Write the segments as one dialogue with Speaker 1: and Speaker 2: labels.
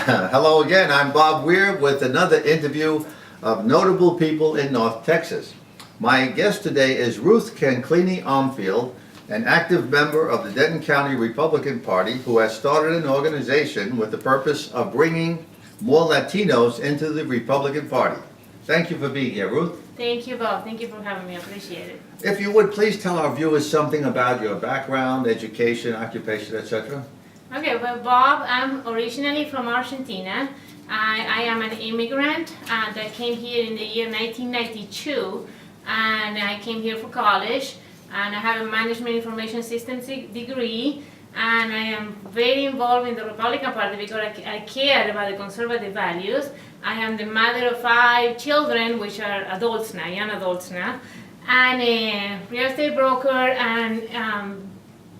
Speaker 1: Hello again, I'm Bob Weir with another interview of notable people in North Texas. My guest today is Ruth Canclini Armfield, an active member of the Denton County Republican Party who has started an organization with the purpose of bringing more Latinos into the Republican Party. Thank you for being here, Ruth.
Speaker 2: Thank you, Bob. Thank you for having me. I appreciate it.
Speaker 1: If you would, please tell our viewers something about your background, education, occupation, etc.
Speaker 2: Okay, well, Bob, I'm originally from Argentina. I am an immigrant that came here in the year 1992, and I came here for college, and I have a management information systems degree, and I am very involved in the Republican Party because I care about the conservative values. I am the mother of 5 children, which are adults now, young adults now, and a real estate broker and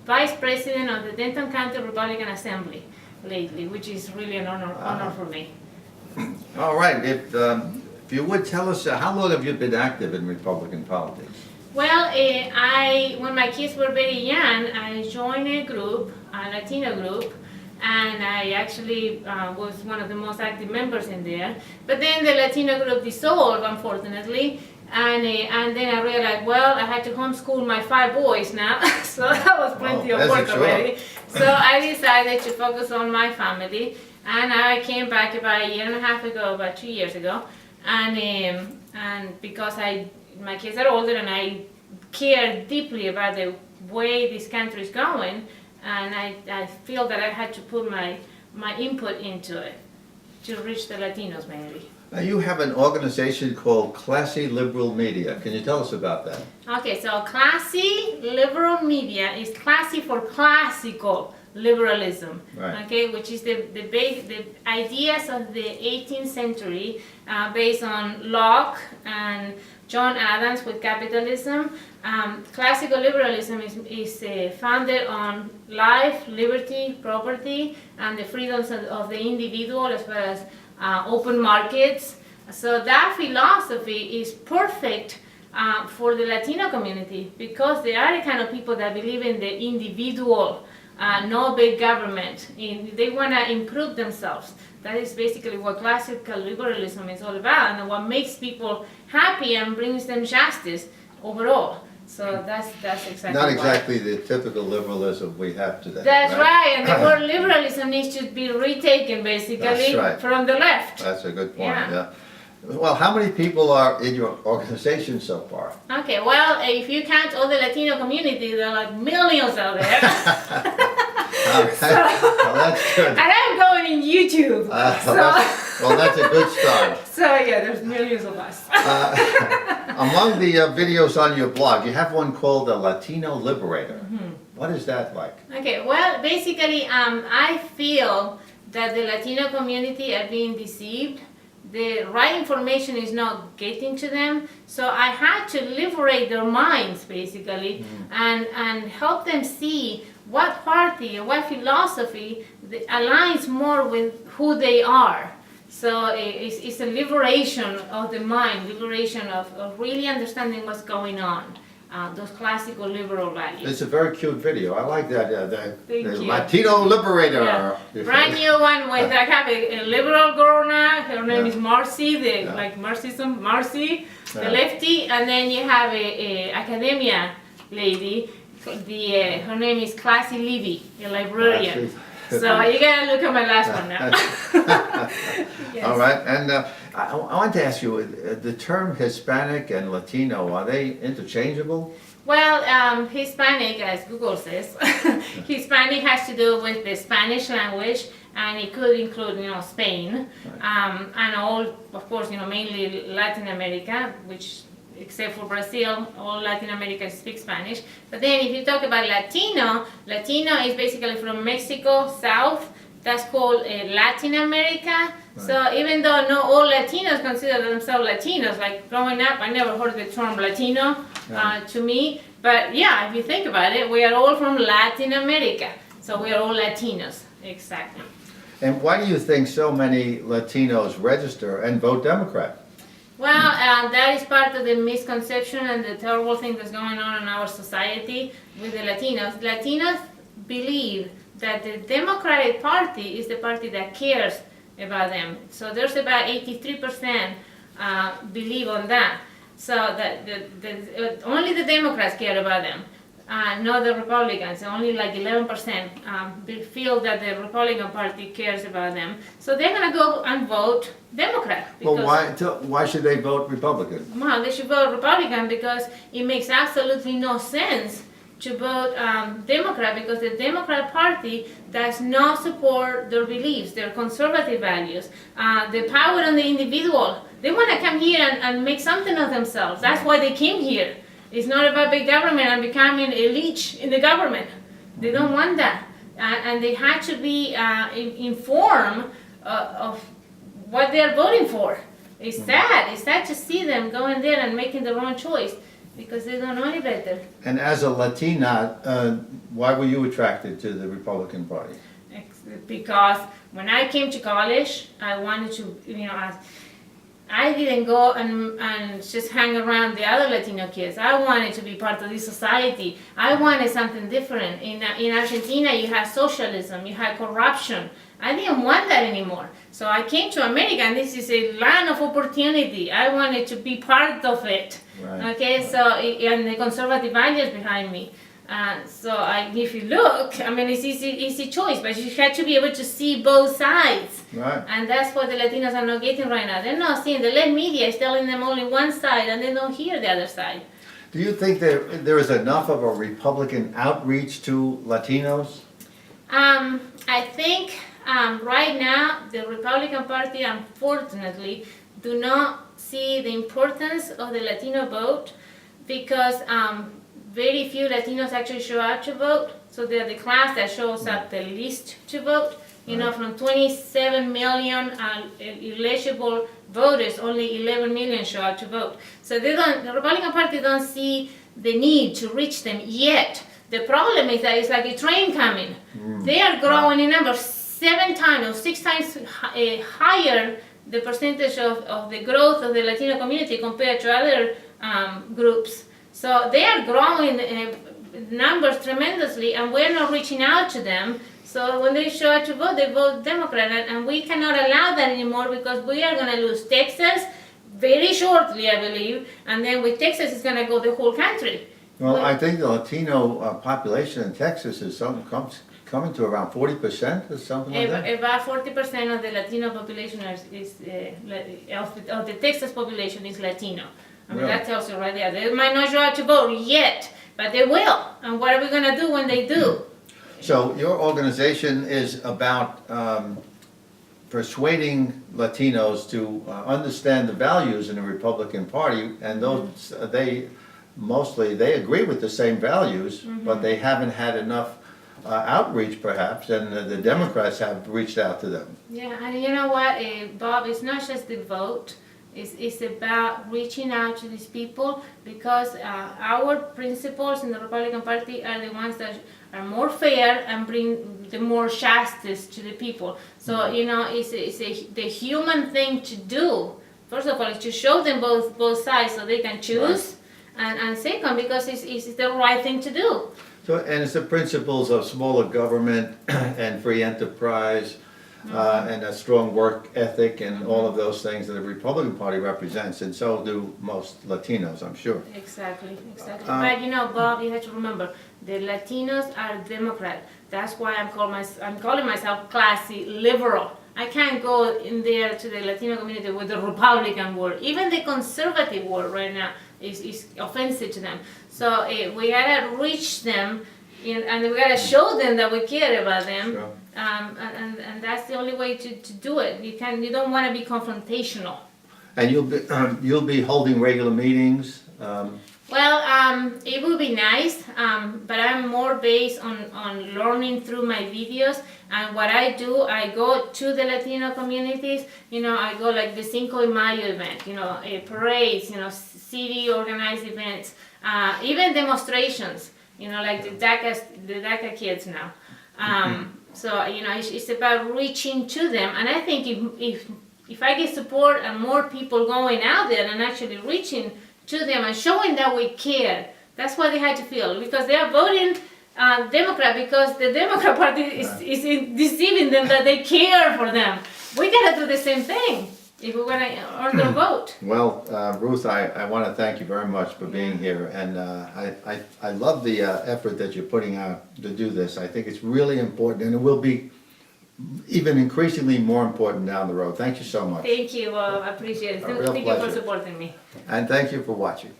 Speaker 2: Vice President of the Denton County Republican Assembly lately, which is really an honor for me.
Speaker 1: All right, if you would tell us, how long have you been active in Republican politics?
Speaker 2: Well, when my kids were very young, I joined a group, a Latino group, and I actually was one of the most active members in there. But then the Latino group dissolved, unfortunately, and then I realized, well, I had to homeschool my 5 boys now, so that was plenty of work already. So I decided to focus on my family, and I came back about a year and a half ago, about 2 years ago, and because my kids are older and I care deeply about the way this country is going, and I feel that I had to put my input into it to reach the Latinos mainly.
Speaker 1: Now you have an organization called Classy Liberal Media. Can you tell us about that?
Speaker 2: Okay, so Classy Liberal Media is classy for classical liberalism,
Speaker 1: right.
Speaker 2: Okay, which is the ideas of the 18th century based on Locke and John Adams with capitalism. Classical liberalism is founded on life, liberty, property, and the freedoms of the individual as well as open markets. So that philosophy is perfect for the Latino community because they are the kind of people that believe in the individual, no big government. They want to improve themselves. That is basically what classical liberalism is all about, and what makes people happy and brings them justice overall. So that's exactly
Speaker 1: Not exactly the typical liberalism we have today.
Speaker 2: That's right, and the word liberalism needs to be retaken basically from the left.
Speaker 1: That's a good point, yeah. Well, how many people are in your organization so far?
Speaker 2: Okay, well, if you count all the Latino community, there are like millions out there.
Speaker 1: Well, that's good.
Speaker 2: And I'm going in YouTube.
Speaker 1: Well, that's a good start.
Speaker 2: So yeah, there's millions of us.
Speaker 1: Among the videos on your blog, you have one called the Latino Liberator. Mm-hmm. What is that like? Okay,
Speaker 2: well, basically, I feel that the Latino community are being deceived. The right information is not getting to them, so I had to liberate their minds basically, and help them see what party or what philosophy aligns more with who they are. So it's a liberation of the mind, liberation of really understanding what's going on. Those classical liberal values.
Speaker 1: It's a very cute video. I like that. The
Speaker 2: Latino
Speaker 1: Liberator.
Speaker 2: Yeah. Brand new one with I have a liberal girl now. Her name is Marcy, like Marxism, Marcy, the lefty, and then you have a academia lady. Her name is Classy Libby, a librarian. So you gotta look at my last one now. Yes.
Speaker 1: All right, and I want to ask you, the term Hispanic and Latino, are they interchangeable?
Speaker 2: Well, Hispanic, as Google says, Hispanic has to do with the Spanish language, and it could include, Spain, and all, of course, mainly Latin America, which, except for Brazil, all Latin America speaks Spanish. But then if you talk about Latino is basically from Mexico south. That's called Latin America. Right. So even though not all Latinos consider themselves Latinos, like growing up, I never heard the term Latino to me. But yeah, if you think about it, we are all from Latin America. So we are all Latinos, exactly.
Speaker 1: And why do you think so many Latinos register and vote Democrat?
Speaker 2: Well, that is part of the misconception and the terrible thing that's going on in our society with the Latinos. Latinos believe that the Democratic Party is the party that cares about them. So there's about 83% believe on that. So that only the Democrats care about them, not the Republicans. Only like 11% feel that the Republican Party cares about them. So they're gonna go and vote Democrat.
Speaker 1: Well, why should they vote Republican?
Speaker 2: Well, they should vote Republican because it makes absolutely no sense to vote Democrat, because the Democrat Party does not support their beliefs, their conservative values, the power on the individual. They want to come here and make something of themselves. That's why they came here. It's not about big government and becoming a leech in the government. They don't want that. And they have to be informed of what they're voting for. It's sad. It's sad to see them going there and making the wrong choice because they don't know any better.
Speaker 1: And as a Latina, why were you attracted to the Republican Party?
Speaker 2: Because when I came to college, I wanted to, I didn't go and just hang around the other Latino kids. I wanted to be part of this society. I wanted something different. In Argentina, you had socialism, you had corruption. I didn't want that anymore. So I came to America, and this is a land of opportunity. I wanted to be part of it.
Speaker 1: Right.
Speaker 2: Okay, so, and the conservative values behind me. If you look, it's easy choice, but you have to be able to see both sides.
Speaker 1: Right.
Speaker 2: And that's what the Latinos are not getting right now. They're not seeing, the left media is telling them only one side, and they don't hear the other side.
Speaker 1: Do you think there is enough of a Republican outreach to Latinos?
Speaker 2: I think right now the Republican Party, unfortunately, do not see the importance of the Latino vote because very few Latinos actually show up to vote. So they're the class that shows up the least to vote. From 27 million eligible voters, only 11 million show up to vote. So the Republican Party don't see the need to reach them yet. The problem is that it's like a train coming. They are growing in numbers 7 times or 6 times higher the percentage of the growth of the Latino community compared to other groups. So they are growing numbers tremendously, and we're not reaching out to them. So when they show up to vote, they vote Democrat, and we cannot allow that anymore because we are going to lose Texas very shortly, I believe, and then with Texas, it's going to go the whole country.
Speaker 1: Well, I think the Latino population in Texas is coming to around 40% or something like that.
Speaker 2: About 40% of the Latino population of the Texas population is Latino.
Speaker 1: Really?
Speaker 2: That tells you right there. They might not show up to vote yet, but they will. And what are we going to do when they do?
Speaker 1: So your organization is about persuading Latinos to understand the values in the Republican Party, and those they agree with the same values, but they haven't had enough outreach perhaps, and the Democrats have reached out to them.
Speaker 2: Yeah, and you know what, Bob, it's not just the vote. It's about reaching out to these people because our principles in the Republican Party are the ones that are more fair and bring the more justice to the people. So, it's the human thing to do. First of all, is to show them both sides so they can choose. Right. And second, because it's the right thing to do. So,
Speaker 1: and it's the principles of smaller government and free enterprise. And a strong work ethic and all of those things that the Republican Party represents, and so do most Latinos, I'm sure.
Speaker 2: Exactly. But Bob, you have to remember, the Latinos are Democrat. That's why I'm calling myself classy liberal. I can't go in there to the Latino community with the Republican word. Even the conservative word right now is offensive to them. So we gotta reach them, and we gotta show them that we care about them. Sure. And that's the only way to do it. You don't want to be confrontational.
Speaker 1: And you'll be holding regular meetings.
Speaker 2: It would be nice, but I'm more based on learning through my videos. And what I do, I go to the Latino communities. I go like the Cinco de Mayo event. Parades. City organized events. Even demonstrations. Like the DACA kids now. So it's about reaching to them, and I think if I get support and more people going out there and actually reaching to them and showing that we care, that's what they had to feel, because they are voting Democrat because the Democrat Party is deceiving them that they care for them. We gotta do the same thing if we wanna earn their vote.
Speaker 1: Well, Ruth, I want to thank you very much for being here, and I love the effort that you're putting out to do this. I think it's really important, and it will be even increasingly more important down the road. Thank you so much,
Speaker 2: Thank you, I appreciate it.
Speaker 1: A real
Speaker 2: Thank you for
Speaker 1: pleasure.
Speaker 2: supporting me.
Speaker 1: and thank you for watching.